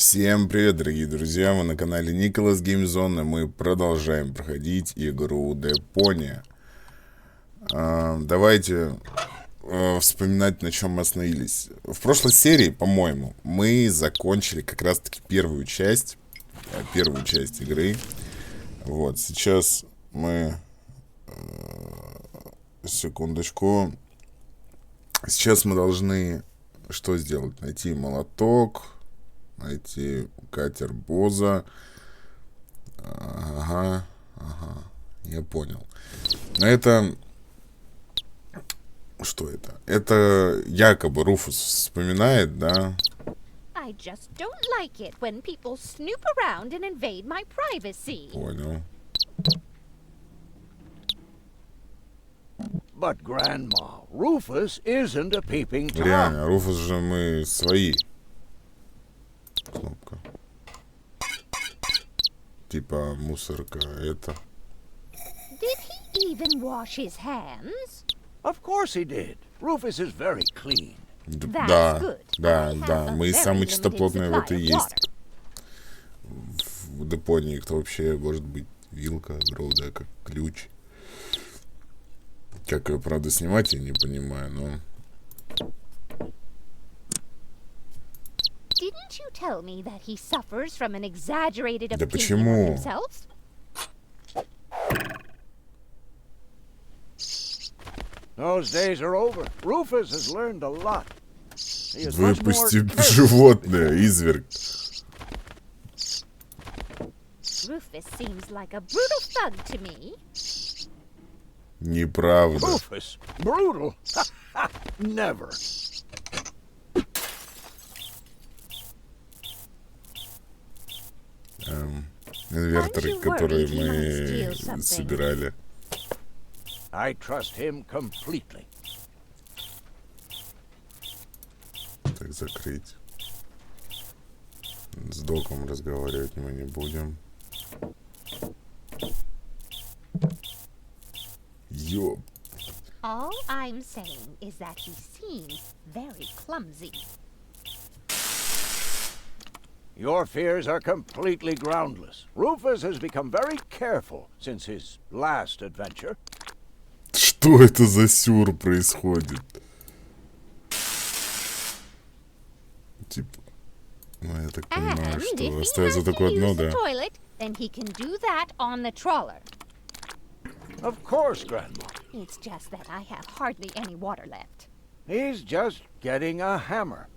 Всем привет, дорогие друзья, мы на канале Николас Геймзон, и мы продолжаем проходить игру Deponia. Давайте вспоминать, на чем мы остановились. В прошлой серии, по-моему, мы закончили как раз-таки первую часть игры. Вот, сейчас мы... Секундочку. Сейчас мы должны что сделать? Найти молоток, найти катер Боза. Ага, я понял. Но это... Что это? Это якобы Руфус вспоминает, да? I just don't like it when people snoop around and invade my privacy. Понял. But, Grandma, Rufus isn't a peeping Tom. Реально, Руфус же мы свои. Кнопка. Типа мусорка это. Did he even wash his hands? Of course he did. Rufus is very clean. Да, мы самые чистоплотные вот и есть. В Депонии кто вообще может быть? Вилка, гроуда, как ключ. Как ее, правда, снимать, я не понимаю, но... Didn't you tell me that he suffers from an exaggerated Да opinion почему? of himself? Those days are over. Rufus has learned a lot. He is much more Выпусти careful. животное, изверг. Rufus seems like a brutal thug to me. Неправда. Rufus? Brutal? Never. Инверторы, которые мы собирали. I trust him completely. Так, закрыть. С доком разговаривать мы не будем. Ёп. All I'm saying is that he seems very clumsy. Your fears are completely groundless. Rufus has become very careful since his last adventure. Что это за сюр происходит? Типа, ну я так понимаю, And что if he остается has только to одно, use the да? toilet, then he can do that on the trawler. Of course, Grandma. It's just that I have hardly any water left. He's just getting a hammer.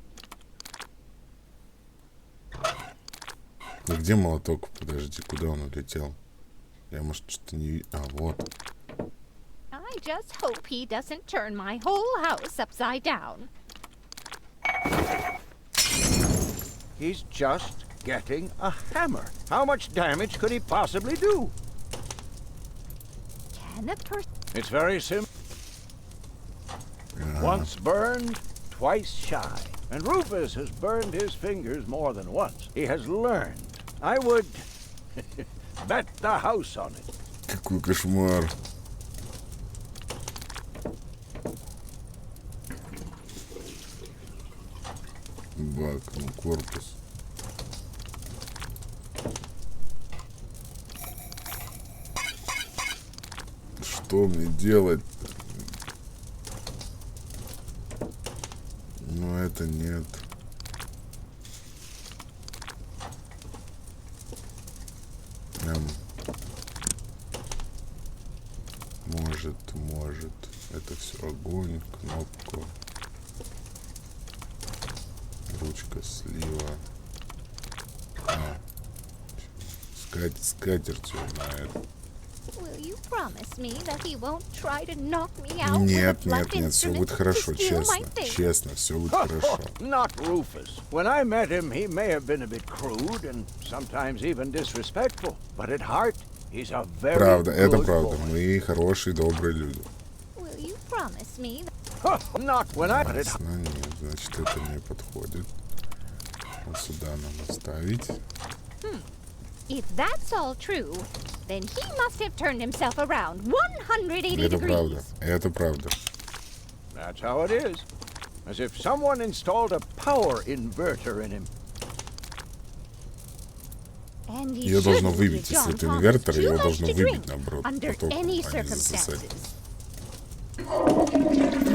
Ну где молоток? Подожди, куда он улетел? Я, может, что-то не... А, вот. I just hope he doesn't turn my whole house upside down. He's just getting a hammer. How much damage could he possibly do? Can a person... It's very simple. Once burned, twice shy. And Rufus has burned his fingers more than once. He has learned. I would bet the house on it. Какой кошмар. Бак, ну корпус. Что мне делать? Ну это нет. Может. Это все огонь, кнопку. Ручка слива. Скатертью на это. Will you promise me that he won't try to knock me out Нет, with a blunt нет, все instrument будет to хорошо, steal my честно. things? Честно, все будет хорошо. Not Rufus. When I met him, he may have been a bit crude and sometimes even disrespectful. But at heart, he's a very Правда, это good правда. boy. Мы хорошие, добрые люди. Will you promise me that... Not when I... But at Ясно, нет, значит, это не подходит. Вот сюда надо ставить. If that's all true, then he must have turned himself around 180 Это правда, degrees. это правда. That's how it is. As if someone installed a power inverter in him. And you Ее должно shouldn't выбить give из John этого Thomas инвертора, too его much должно to выбить, drink наоборот, under потоком, any а не засосать. circumstances.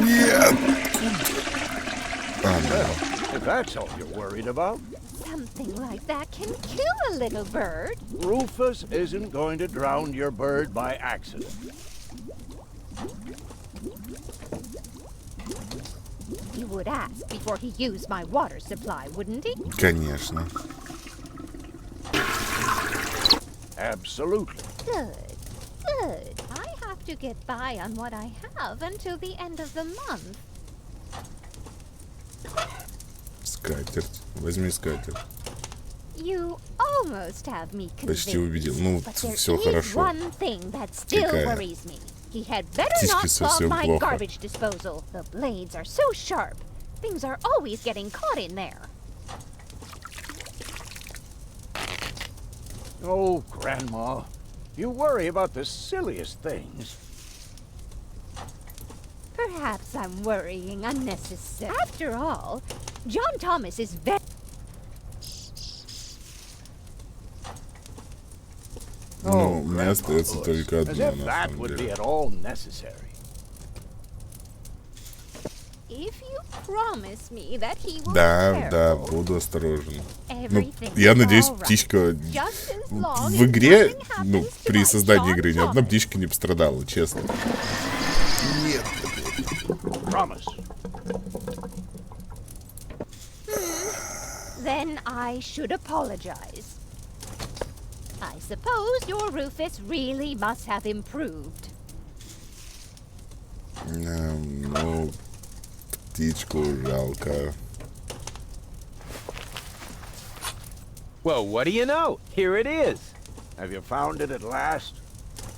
Нет! If that's all you're worried about, Something like that can kill a little bird. Rufus isn't going to drown your bird by accident. He would ask before he used my water supply, wouldn't he? Конечно. Absolutely. Good. Good. I have to get by on what I have until the end of the month. Скатерть. Возьми скатерть. You almost have me convinced. Почти убедил. Ну, But there все is хорошо. one thing that still Какая? worries me. He had better Птички not clog совсем my плохо. garbage disposal. The blades are so sharp. Things are always getting caught in there. Oh, Grandma, you worry about the silliest things. Perhaps I'm worrying unnecessarily. After all, John Thomas is very... Ну, у меня остается только As одно, if на that самом would be деле. at all necessary. If you promise me that he will Да, be да, careful, буду осторожен. Ну, everything я is надеюсь, all right. птичка Just as long в as игре, nothing ну, happens to при my создании John игры ни одна Thomas. птичка не пострадала, честно. Нет. Promise. Then I should apologize. I suppose your Rufus really must have improved. Ну, птичку жалко. Well, what do you know? Here it is. Have you found it at last?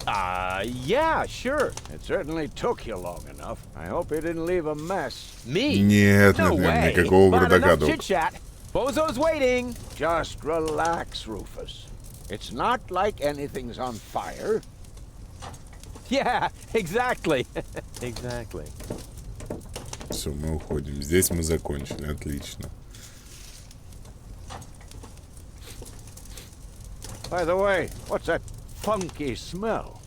Yeah, sure. It certainly took you long enough. I hope you didn't leave a mess. Me? Нет, No нет, нет, way. никакого But бардака, enough друг. chit-chat. Bozo's waiting. Just relax, Rufus. It's not like anything's on fire. Yeah, exactly. Exactly. Все, мы уходим. Здесь мы закончили, отлично. By the way, what's that funky smell?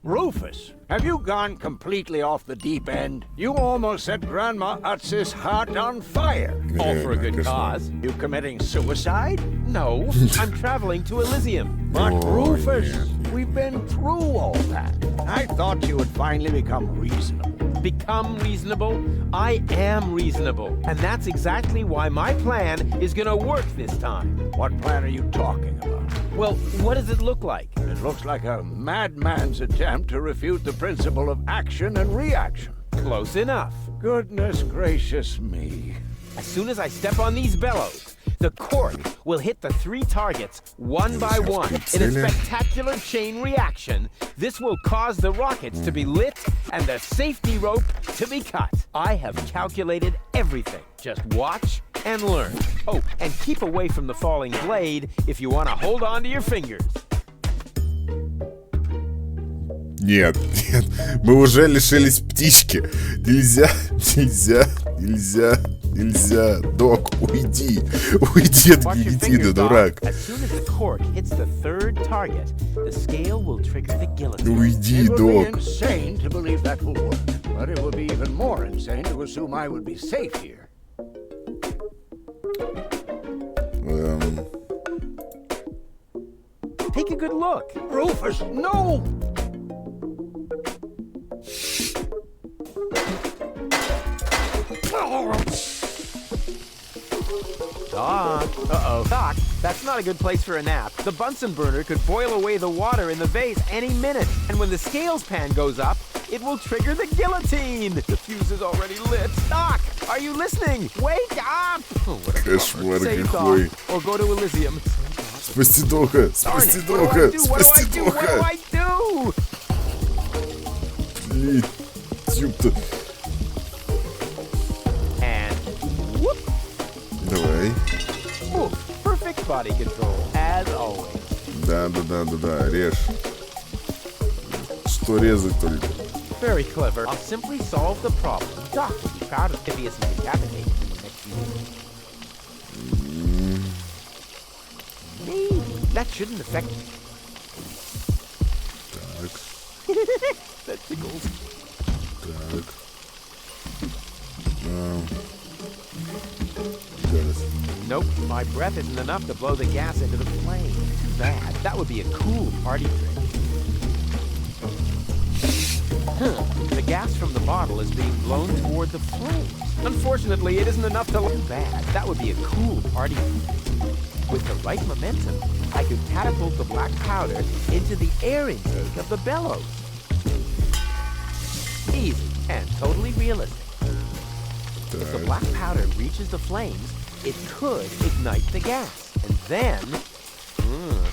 Rufus, have you gone completely off the deep end? You almost set Grandma Utz's heart on fire. All for a good Кошмар. cause. You committing suicide? No, I'm traveling to Elysium. But Oh, Rufus, yeah. we've been through all that. I thought you would finally become reasonable. Become reasonable? I am reasonable. And that's exactly why my plan is gonna work this time. What plan are you talking about? Well, what does it look like? It looks like a madman's attempt to refute the principle of action and reaction. Close enough. Goodness gracious me. As soon as I step on these bellows, the cork will hit the 3 targets one by one in a spectacular chain reaction. This will cause the rockets to be lit and the safety rope to be cut. I have calculated everything. Just watch and learn. Oh, and keep away from the falling blade if you want to hold on to your fingers. Нет, нет, мы уже лишились птички. Нельзя, нельзя, нельзя, нельзя. Док, уйди. Уйди от Watch your гильотины, fingers, Doc. дурак. As soon as the cork hits the 3rd target, the scale will trigger the guillotine. Уйди, It would be док. insane to believe that will work, but it would be even more insane to assume I would be safe here. Take a good look. Rufus, no! Doc. Uh-oh. Doc, that's not a good place for a nap. The Bunsen burner could boil away the water in the vase any minute. And when the scales pan goes up, it will trigger the guillotine. The fuse is already lit. Doc, are you listening? Wake up! Oh, what a Кошмар Save какой. Doc, or go to Elysium. Спасти Дока, Darn спасти it, what do I Дока, do? What do I спасти do? What do Дока. I do? Блин, ёпта. And whoop. Давай. Ooh, perfect body control, as always. Да, да, да, да, да, режь. Что резать только? Very clever. I'll simply solve the problem. Doc will be proud of if he isn't decapitated in the next few years. Maybe That shouldn't affect. Так, That tickles. так. Зараз. Nope, my breath isn't enough to blow the gas into the flame. Too bad. That would be a cool party trick. The gas from the bottle is being blown toward the flames. Unfortunately, it isn't enough to look bad. That would be a cool party trick. With the right momentum, I could catapult the black powder into the air intake of the bellows. Easy and totally realistic. If the black powder reaches the flames, it could ignite the gas. And then,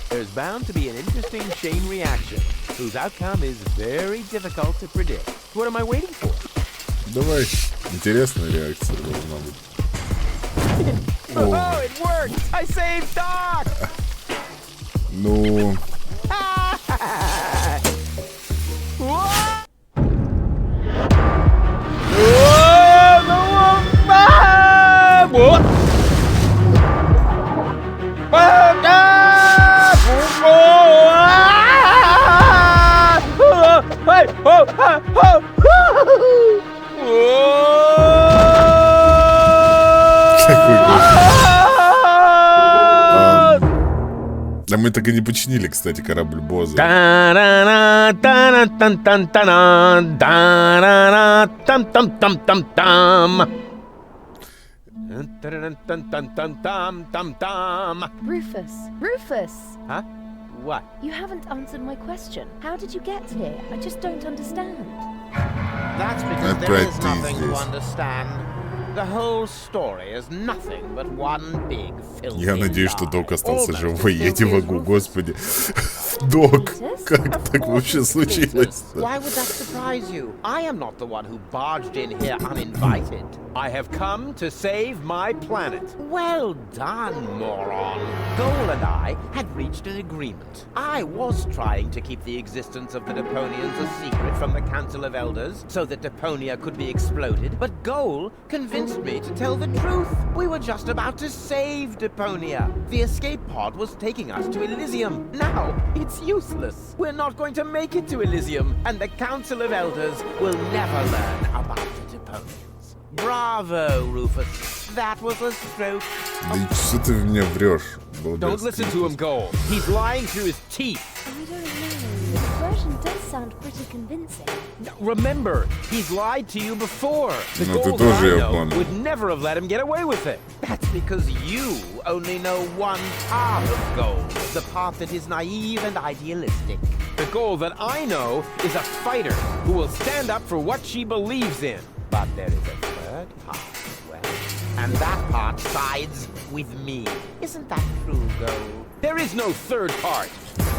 there's bound to be an interesting chain reaction, whose outcome is very difficult to predict. What am I waiting for? Давай. Интересная реакция должна быть. Oh, it worked! I saved Doc! Ну... А мы так и не починили, кстати, корабль Боза. Rufus! Huh? What? You haven't answered my question. How did you get here? I just don't understand. That's because Опять there is ты nothing to здесь. understand. The whole story is nothing but one big filthy Я надеюсь, что lie. Док остался Almost живой. as Я не filthy as могу, Rufus. господи. Док, как так вообще случилось? Why would that surprise you? I am not the one who barged in here uninvited. I have come to save my planet. Well done, moron. Goal and I had reached an agreement. I was trying to keep the existence of the Deponians a secret from the Council of Elders so that Deponia could be exploded, but Goal convinced me to tell the truth. We were just about to save Deponia. The escape pod was taking us to Elysium. Now, it's useless. We're not going to make it to Elysium, and the Council of Elders will never learn about the Deponians. Bravo, Rufus. That was a stroke. Да и что ты мне врешь? Don't listen to him, Goal. He's lying through his teeth. I don't know. This version does sound pretty convincing. Remember, he's lied to you before. The Ну, ты Goal тоже I её know обманул. would never have let him get away with it. That's because you only know one part of Gold, the part that is naive and idealistic. The Goal that I know is a fighter who will stand up for what she believes in. But there is a third part as well. And that part sides with me. Isn't that true, Gold? There is no third part.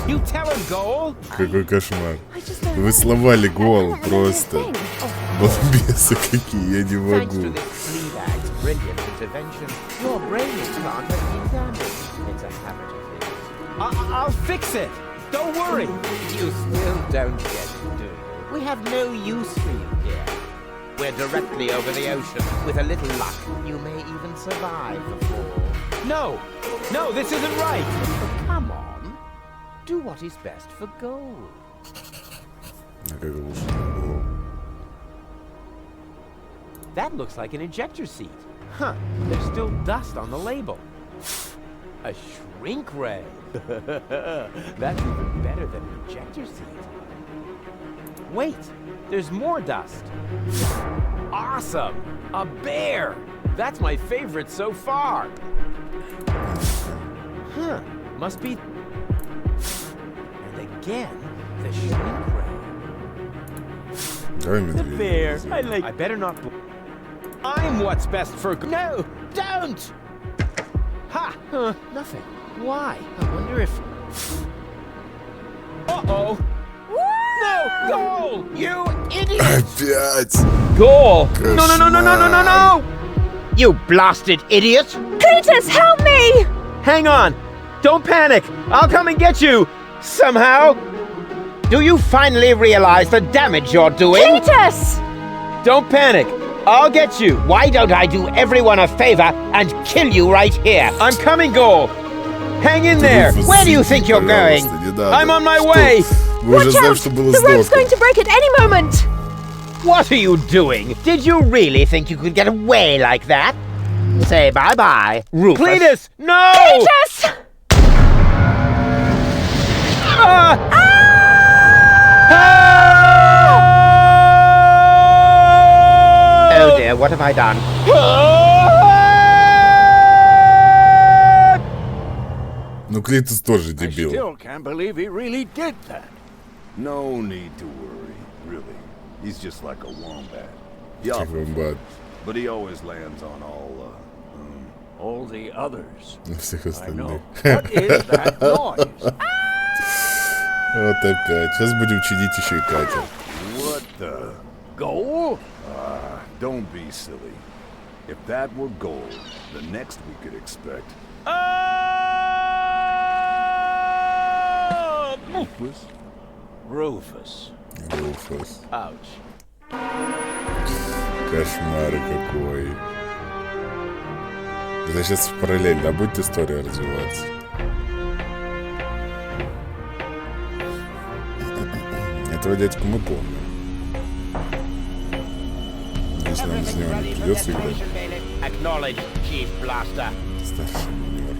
You tell him, Goal. Какой кошмар. I just don't Вы know. сломали That гол can't really be a просто. thing. Oh, Балбесы какие, я не Thanks to могу. this Fleabag's brilliant intervention, your brain implant has been damaged. It's a habit of his. I'll fix it. Don't worry. You still don't get it, do you? We have no use for you here. We're directly over the ocean. With a little luck, you may even survive the fall. No, this isn't right. But come on. Do what is best for Gold. А как лучше? That looks like an ejector seat. Huh, there's still dust on the label. A shrink ray. That's even better than an ejector seat. Wait, there's more dust. Awesome! A bear! That's my favorite so far. Huh, must be... And again, the shrink ray. Давай The медведя. bear. I better not... I'm what's best for... No, don't! Ha! Nothing. Why? I wonder if... Uh-oh! No! Goal! You idiot! Опять! Goal! Кошмар. You blasted idiot! Cletus, help me! Hang on! Don't panic! I'll come and get you! Somehow! Do you finally realize the damage you're doing? Cletus! Don't panic! I'll get you! Why don't I do everyone a favor and kill you right here? I'm coming, Goal! Hang in there! Where do you think you're going? I'm on my way! Вы уже Watch знаете, out! что было The rope's сдохло. going to break at any moment! What are you doing? Did you really think you could get away like that? Say bye-bye, Rufus. Cletus, no! Cletus! Oh dear, what have I done? Ну, Клитус тоже I дебил. still can't believe he really did that. No need to worry, really. He's just like a wombat. He Как often вомбат. but he always lands on All the others. На всех I know. остальных. What is that noise? Вот опять. Сейчас будем чинить еще и катер. what the? Goal? Don't be silly. If that were gold, the next we could expect. Rufus? Rufus. Руфус. Ouch. Кошмар какой. Это сейчас параллельно будет история развиваться. Этого дядьку мы помним. Если нам с него не придется играть. Acknowledged, Chief Blaster. Старший минер.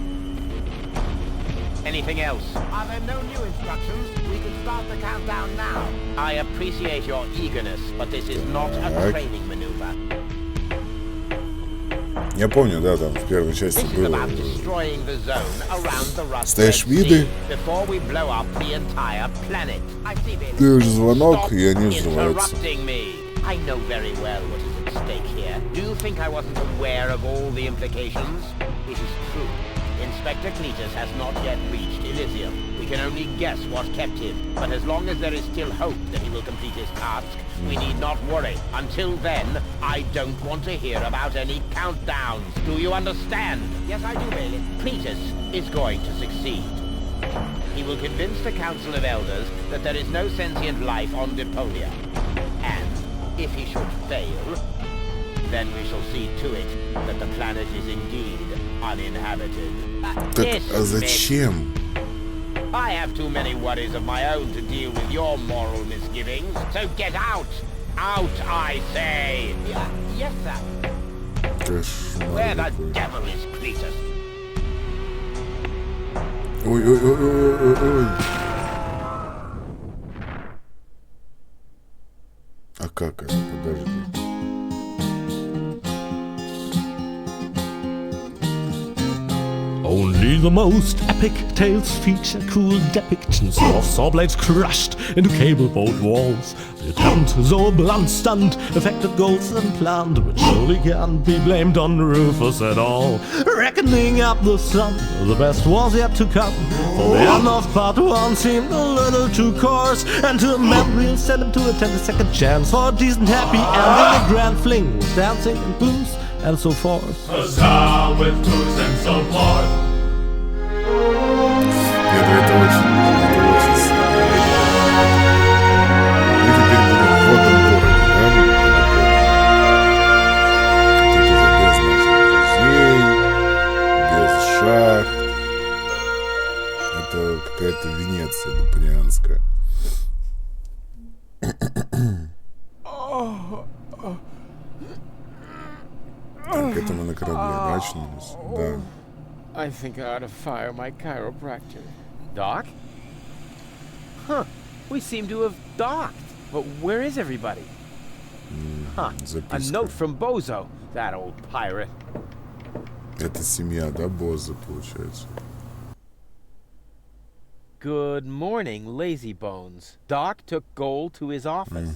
Anything else? Are there no new instructions? We can start the countdown now. I appreciate your eagerness, but this is not a Так. training maneuver. Я помню, да, там в первой части This is было. about destroying the zone around the Rust Ставишь Red виды. Sea before we blow up the entire planet. I see, Billy. Даешь звонок, Stop и они взрываются. interrupting me. I know very well what is at stake here. Do you think I wasn't aware of all the implications? It is true. Inspector Cletus has not yet reached Elysium. We can only guess what kept him. But as long as there is still hope that he will complete his task, we need not worry. Until then, I don't want to hear about any countdowns. Do you understand? Yes, I do, Bailey. Cletus is going to succeed. He will convince the Council of Elders that there is no sentient life on Deponia. And if he should fail, then we shall see to it that the planet is indeed uninhabited. Так, а зачем? I have too many worries of my own to deal with your moral misgivings. So get out! Out, I say! Yes, sir. Where Кошмар the какой. devil is Cletus? Ой. А как это? Подожди. Only the most epic tales feature cruel depictions of saw blades crushed into cable boat walls. The attempt, though a blunt stunt, affected goals and planned, but surely can't be blamed on Rufus at all. Reckoning up the sun, the best was yet to come. For the end of part one seemed a little too coarse, and to a man we'll send him to attend a second chance for a decent happy ending. A grand fling with dancing and booze and so forth. A sound with toys and so forth. Нет, это очень сильно. Мы теперь будем в водном городе, да? Тут уже без наших друзей, без шахт. Это какая-то Венеция депонианская. Так, это мы на корабле очнулись. Да. I think I ought to fire my chiropractor. Doc? Huh. We seem to have docked. But where is everybody? Huh. A Записка. note from Bozo, that old pirate. Это семья, да, Боза, получается? Good morning, lazy bones. Doc took gold to his office.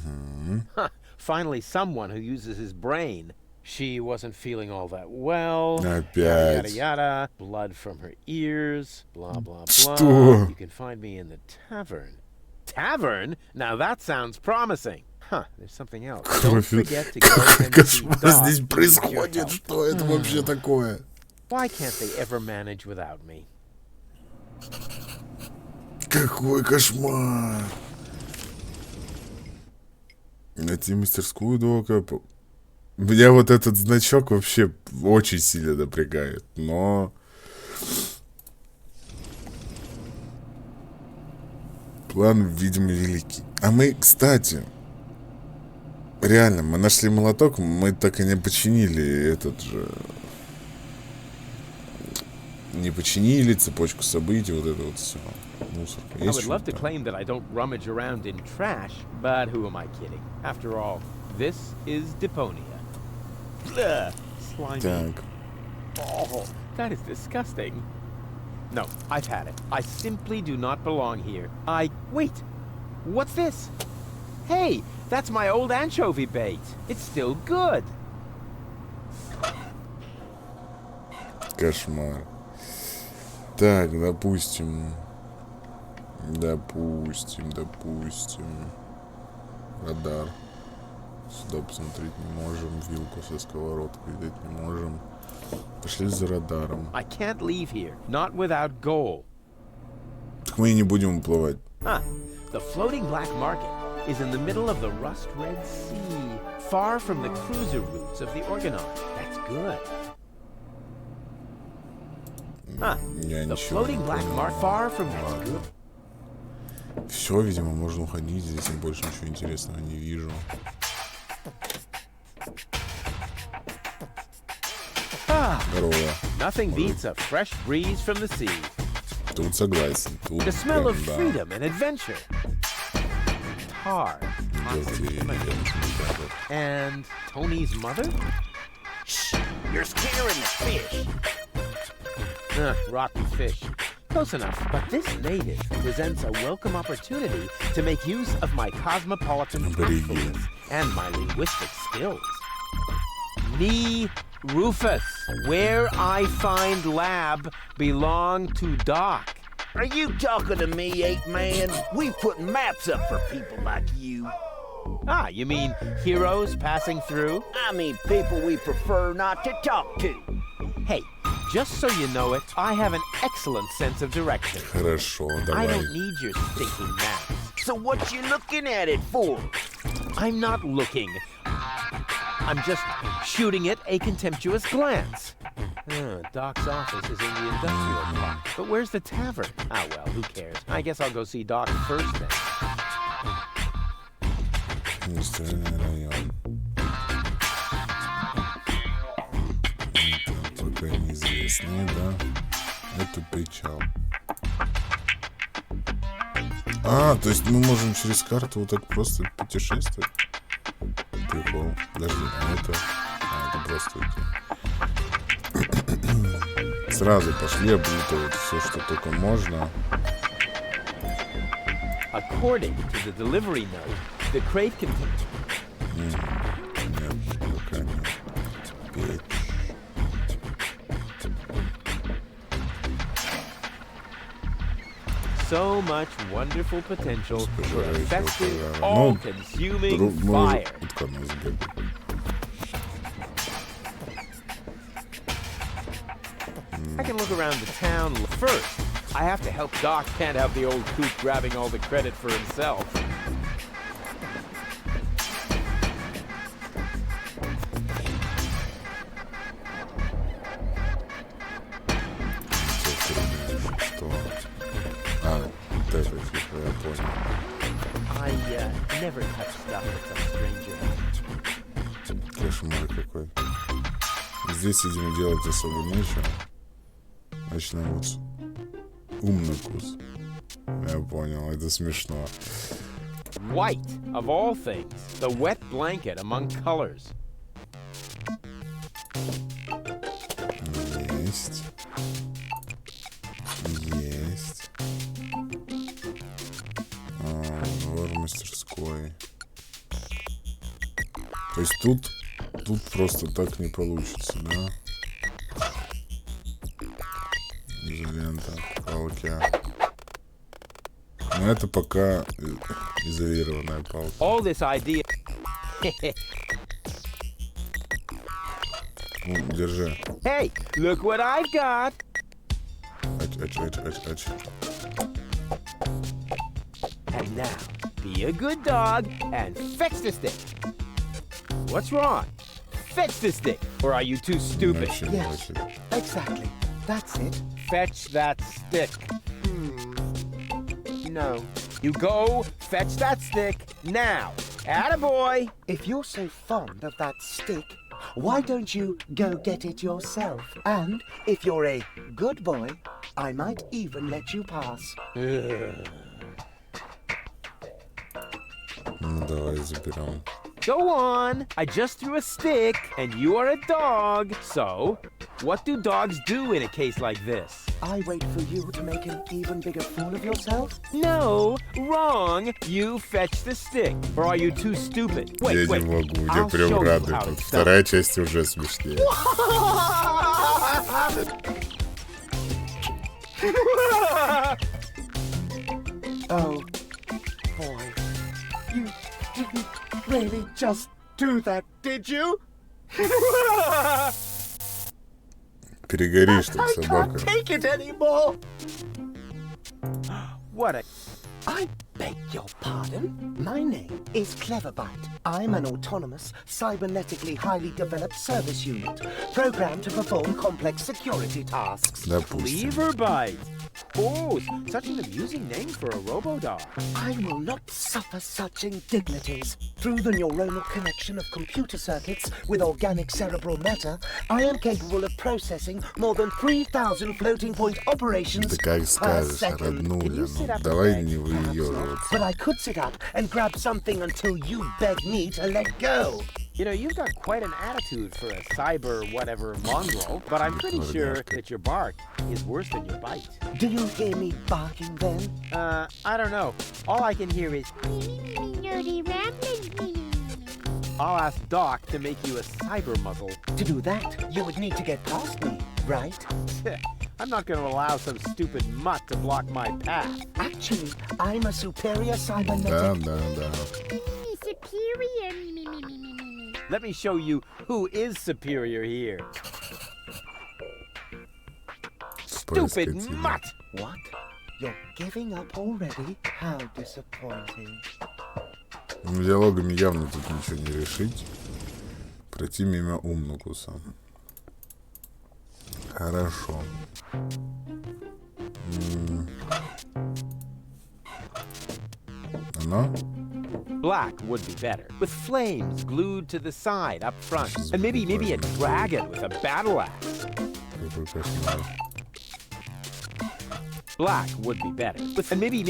Huh. Finally someone who uses his brain. She wasn't feeling all that well. Опять. Yada, yada, yada. Blood from her ears. Blah, blah, blah. Что? You can find me in the tavern. Tavern? Now that sounds promising. Huh, there's something else. Don't forget to go and see Кошмар Doc здесь with your происходит? help. Что это вообще такое? Why can't they ever manage without me? Какой кошмар! Найти мастерскую Дока. Меня вот этот значок вообще очень сильно напрягает, но... План, видимо, великий. А мы, кстати, реально, мы нашли молоток, мы так и не починили этот же... Не починили цепочку событий, вот это вот все. Мусорка. I would love to claim that I don't rummage around in trash, but who am I kidding? After all, this is Deponia. Ugh, slimy. Так. Oh, that is disgusting. No, I've had it. I simply do not belong here. Wait, what's this? Hey, that's my old anchovy bait. It's still good. Кошмар. Так, допустим. Радар. Сюда посмотреть не можем. Вилку со сковородкой видеть не можем. Пошли за радаром. I can't leave here, not without gold. Так мы и не будем уплывать. The floating black market is in the middle of the rust-red sea, far from the cruiser routes of the Organon. That's good. The floating black market, far from that's good. Все, видимо, можно уходить. Здесь я больше ничего интересного не вижу. Здорово. Nothing beats a fresh breeze from the sea. Тут согласен. Тут The smell of да. freedom and adventure. Tar. And Tony's mother? Shh! You're scaring the fish. Rotten fish. Close enough, but this native presents a welcome opportunity to make use of my cosmopolitan thoughtfulness and my linguistic skills. Rufus, where I find lab belong to Doc. Are you talking to me, ape man? We put maps up for people like you. You mean heroes passing through? I mean people we prefer not to talk to. Hey, just so you know it, I have an excellent sense of direction. Хорошо, I давай. don't need your stinking maps. So what you looking at it for? I'm not looking. I'm just shooting it a contemptuous glance. Doc's office is in the industrial block. But where's the tavern? Ah, well, who cares? I guess I'll go see Doc first then. Индустриальный район. Пока неизвестные, да? Это причал. То есть мы можем через карту вот так просто путешествовать? Прикол. Подожди, это просто идти. Сразу пошли облутывать все, что только можно. According to the delivery note, the crate contains... Нет, пока нет. Печь. So much wonderful potential for a festive, all-consuming fire. I can look around the town first. I have to help Doc. Can't have the old coot grabbing all the credit for himself. I never touch stuff that's a stranger. Кошмар какой. Здесь, видимо, делать особо нечего. Начнем вот. Умный вкус. Я понял, это смешно. White, of all things. The wet blanket among colors. Есть. Есть. Двор мастерской. То есть тут просто так не получится, да? Изолента, палки. Но это пока изолированная палка. All this idea. Держи. Hey, look what I've got. Ач. And now, be a good dog and fetch the stick. What's wrong? Fetch the stick, or are you too stupid? Yes, exactly. That's it. Fetch that stick. No. You go fetch that stick now. Attaboy. If you're so fond of that stick, why don't you go get it yourself? And if you're a good boy, I might even let you pass. Ну, давай заберем. Go on. I just threw a stick, and you are a dog. So, what do dogs do in a case like this? I wait for you to make an even bigger fool of yourself? No, wrong. You fetch the stick. Or are you too stupid? Я Wait, не wait. могу, я I'll прям show you радует. how Вот it's вторая часть уже смешнее. Oh, boy. You didn't really just do that, did you? Перегоришь там, I собака. can't take it anymore. What a... I beg your pardon? My name is Cleverbite. I'm an autonomous, cybernetically highly developed service unit, programmed to perform complex security tasks. Допустим. Cleverbite. Oh, such an amusing name for a robo-dog. I will not suffer such indignities. Through the neuronal connection of computer circuits with organic cerebral matter, I am capable of processing more than 3,000 floating point operations Да как per скажешь, second. роднуля. Ну, давай не выебываться. But I could sit up and grab something until you beg me to let go. You know, you've got quite an attitude for a cyber whatever mongrel, but I'm pretty sure that your bark is worse than your bite. Do you hear me barking then? I don't know. All I can hear is... Nerdy rambling. I'll ask Doc to make you a cyber muzzle. To do that, you would need to get past me, right? I'm not going to allow some stupid mutt to block my path. Actually, I'm a superior Да, cybernetic. да, да. Superior. Let me show you who is superior here. Stupid Поискать mutt! What? You're giving up already? How disappointing. Ну, диалогами явно тут ничего не решить. Пройти мимо умнукуса. Хорошо. Оно? Black would be better, with flames glued to the side up front, and maybe a dragon with a battle axe. Какой кошмар. Black would be better, with and maybe.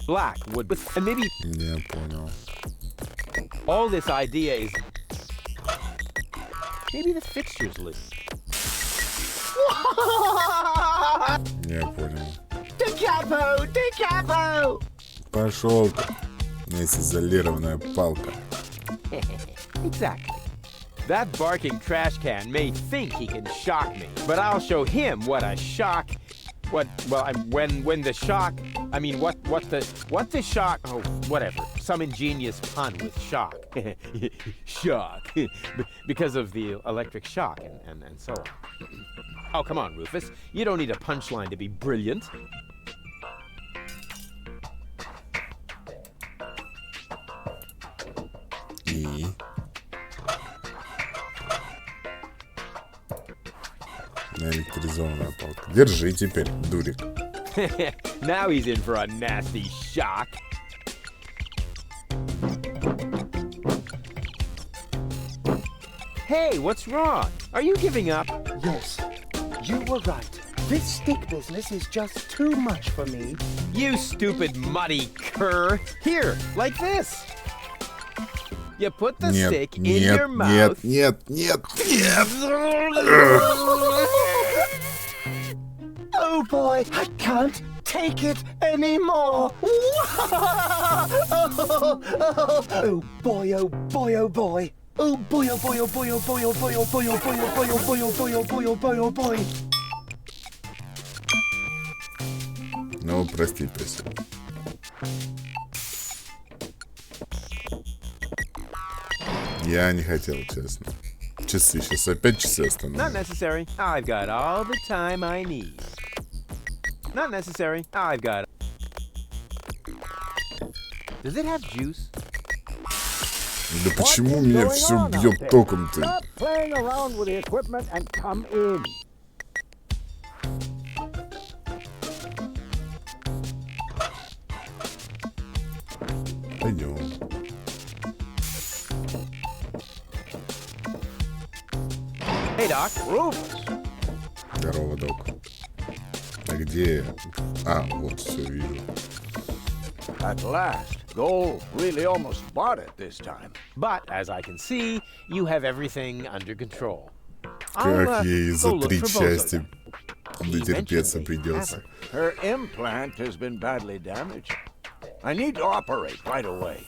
Black would with and maybe. Не понял. All this idea is maybe the fixture's loose. Не понял. Decapo! Пошел ты. У меня есть изолированная палка. Exactly. That barking trash can may think he can shock me, but I'll show him what a shock. When the shock. I mean, what the shock? Oh, whatever. Some ingenious pun with shock. Shock. Because of the electric shock and so on. Oh, come on, Rufus. You don't need a punchline to be brilliant. И... Наэлектризованная палка. Держи теперь, дурик. Now he's in for a nasty shock. Hey, what's wrong? Are you giving up? Yes, you were right. This stick business is just too much for me. You stupid muddy cur. Here, like this. You put the Нет, stick in нет, your mouth. нет, нет, нет, нет. Oh boy, I can't take it anymore. Oh boy, oh boy, oh boy. Oh boy, oh boy, oh boy, oh boy, oh boy, oh boy, oh boy, oh boy, oh boy, oh boy, oh boy, oh boy, oh boy. Ну, прости, Песик. Я не хотел, честно. Часы, сейчас опять часы Not остановлю. necessary. I've got all the time I need. Not necessary. I've got. Does it have juice? Да почему меня все бьет током-то? Stop playing around with the equipment and come in. Пойдем. Hey, Doc. Rufus, Здорово, док. А где? А, вот, все вижу. at last. Goal really almost bought it this time. But, as I can see, you have everything under control. Как ей go за look 3 for Bozo части then. дотерпеться Eventually, придется. Her implant has been badly damaged. I need to operate right away.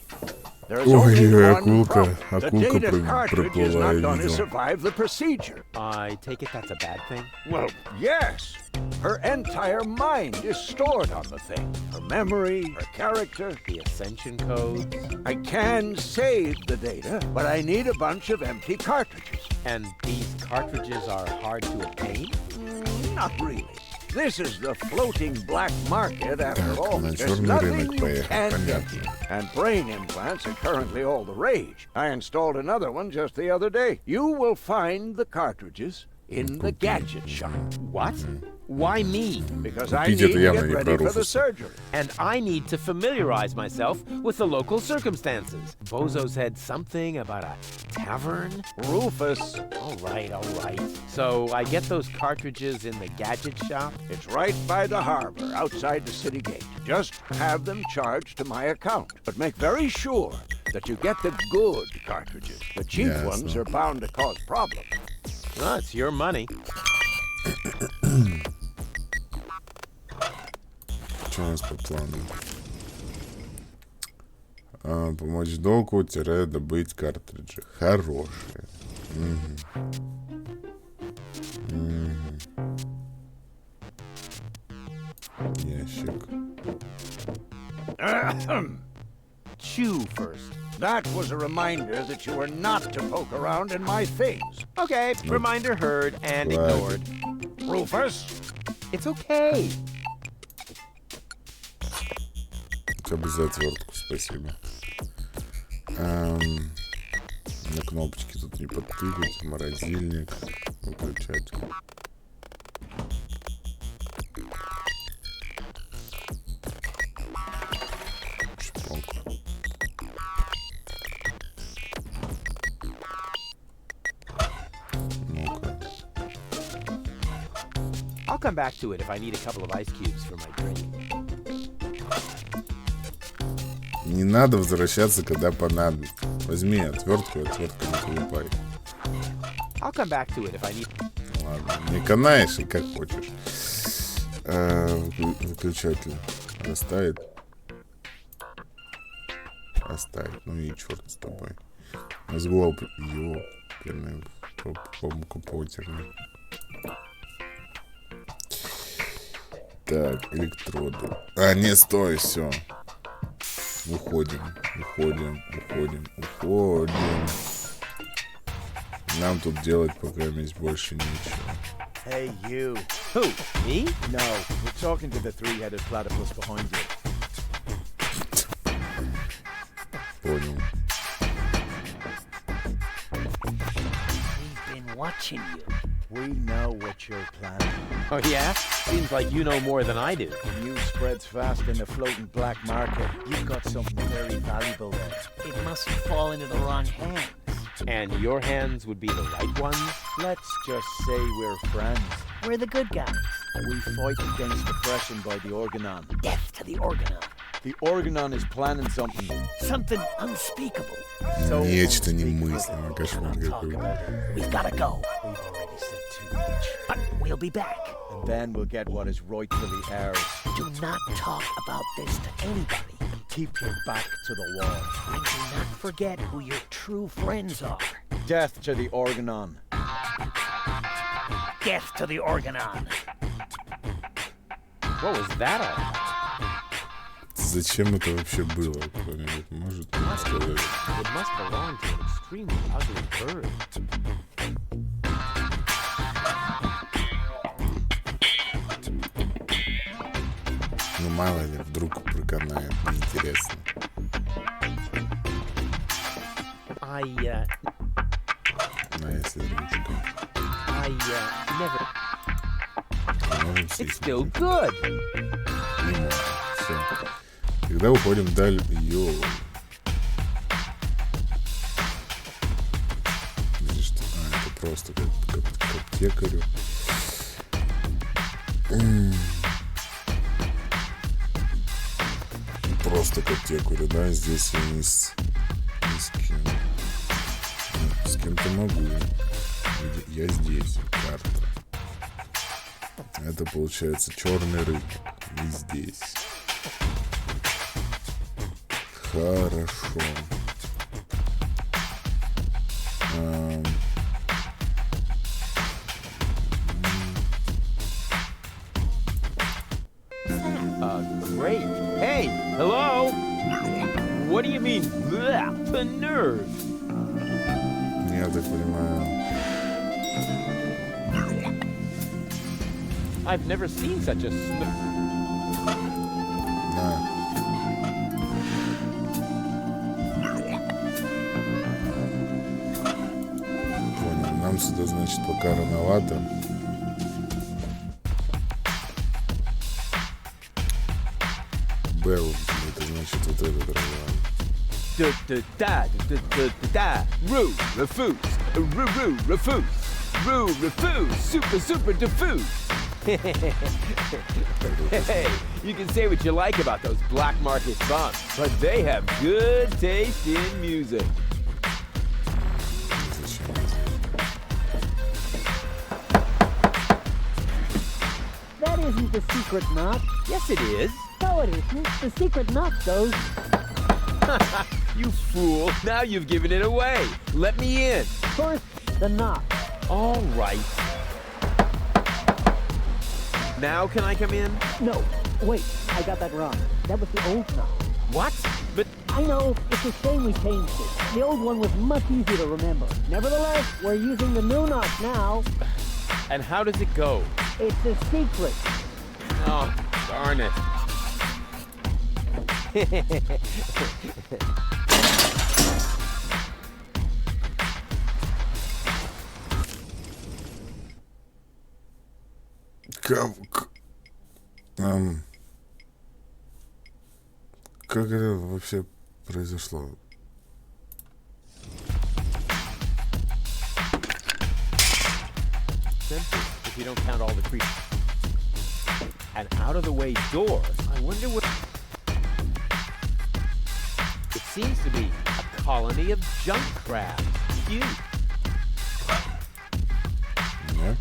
There's only Ой, one акулка, problem. The акулка data cartridge is not проплывает, going to видел. survive the procedure. I take it that's a bad thing? Well, yes. Her entire mind is stored on the thing. Her memory, her character. The ascension codes? I can save the data, but I need a bunch of empty cartridges. And these cartridges are hard to obtain? Not really. This is the floating black market after Так, all. на There's черный nothing рынок you поехать, can't get. понятно. And brain implants are currently all the rage. I installed another one just the other day. You will find the cartridges in the gadget shop. What? Why me? Because I Купить need это to явно get не ready про for the Руфуса. surgery. And I need to familiarize myself with the local circumstances. Bozo said something about a tavern? Rufus, All right, all right. So I get those cartridges in the gadget shop? it's right by the harbor, outside the city gate. Just have them charged to my account. But make very sure that you get the good cartridges. The cheap Yes, ones no. are bound to cause problems. Well, it's your money. Что у нас по плану? Помочь доку, добыть картриджи. Хорошие. Ящик. Chew first. That was a reminder that you were not to poke around in my things. Okay, reminder heard and Right. ignored. Rufus, It's okay. Хотя бы за отвертку, спасибо. На кнопочки тут не подтыкать. Морозильник. Выключатель. Шпонка. Ну-ка. I'll come back to it if I need a couple of ice cubes for my drink. Не надо возвращаться, когда понадобится. Возьми отвертку, отвертку не колупай. I'll come back to it if I need... Ладно, не канаешь и как хочешь. Выключатель расставит. Оставить. Ну и черт с тобой. Мозгол, ёперный, потерный. Так, электроды. А, не, стой, все. Уходим. Нам тут делать пока есть больше ничего. Hey, you. Who? Me? No, we're talking to the three-headed platypus behind you. Понял. We've been watching you. We know what you're planning. Oh, yeah? Seems like you know more than I do. The news spreads fast in the floating black market. You've got something very valuable there. It mustn't fall into the wrong hands. And your hands would be the right ones? Let's just say we're friends. We're the good guys. We fight against oppression by the Organon. Death to the Organon. The Organon is planning something. Something unspeakable. So Нечто unspeakable. немыслимое, кошмар Talk какой. about it. We've gotta go. We've already said too much. But we'll be back. And then we'll get what is rightfully ours. Do not talk about this to anybody. Keep your back to the wall. And do not forget who your true friends are. Death to the Organon. Death to the Organon. What was that all about? Зачем это вообще было? Кто-нибудь может сказать? It must belong to an extremely ugly bird. Ну мало ли, вдруг проканает, неинтересно. если ручка. never. Можем It's съесть. still good. Не можем. Все. Тогда уходим вдаль. Йоу. Здесь что? Это просто как аптекарю. Просто к аптекарю, да? Здесь я ни с кем. Нет, с кем-то могу. Я здесь. Карта. Это получается черный рынок. И здесь. Хорошо. Great. Hey, hello? What do you mean, bleh, the nerve? Я так понимаю. I've never seen such a На. Понял. Нам сюда, значит, пока рановато. Белл, это значит вот этот район. Roo, refuse, refuse, Roo, refuse, super diffuse. Hey, you can say what you like about those black market bums, but they have good taste in music. That isn't the secret knot. Yes, it is. No, it isn't. The secret knot goes... You fool. Now you've given it away. Let me in. First, the knot. All right. Now can I come in? No, wait, I got that wrong. That was the old knot. What? But I know, it's a shame we changed it. The old one was much easier to remember. Nevertheless, we're using the new knot now. and how does it go? It's a secret. Oh, darn it. Как это вообще произошло? Simple, if you don't count all the creatures. An out-of-the-way door. I wonder what... It seems to be a colony of junk crabs. Cute. Yeah.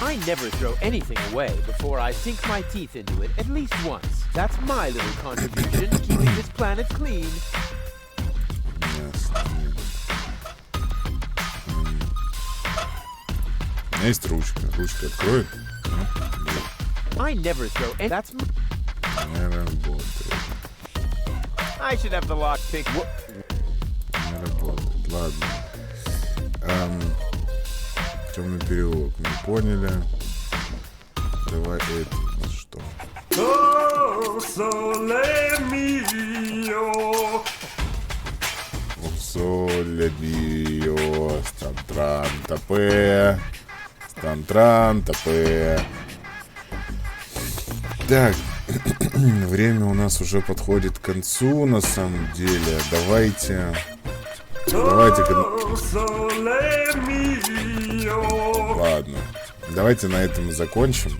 I never throw anything away before I sink my teeth into it at least once. That's my little contribution to keeping this planet clean. Yes. У меня есть ручка. Ручка откроет. I never throw any... That's... Не работает. I should have the lockpick. Не работает. Ладно. Темный переулок. Мы поняли. Давай это. Ну что? Oh, sole mio. Соле био. Стантран тапе. Стантран тапе. Так. Время у нас уже подходит к концу, на самом деле. Давайте... Ладно. Давайте на этом и закончим.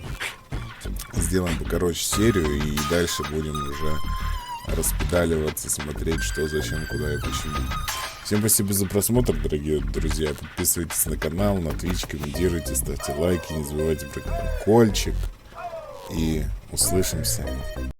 Сделаем покороче серию и дальше будем уже распедаливаться, смотреть, что, зачем, куда и почему. Всем спасибо за просмотр, дорогие друзья. Подписывайтесь на канал, на Twitch, комментируйте, ставьте лайки, не забывайте про колокольчик. И услышимся.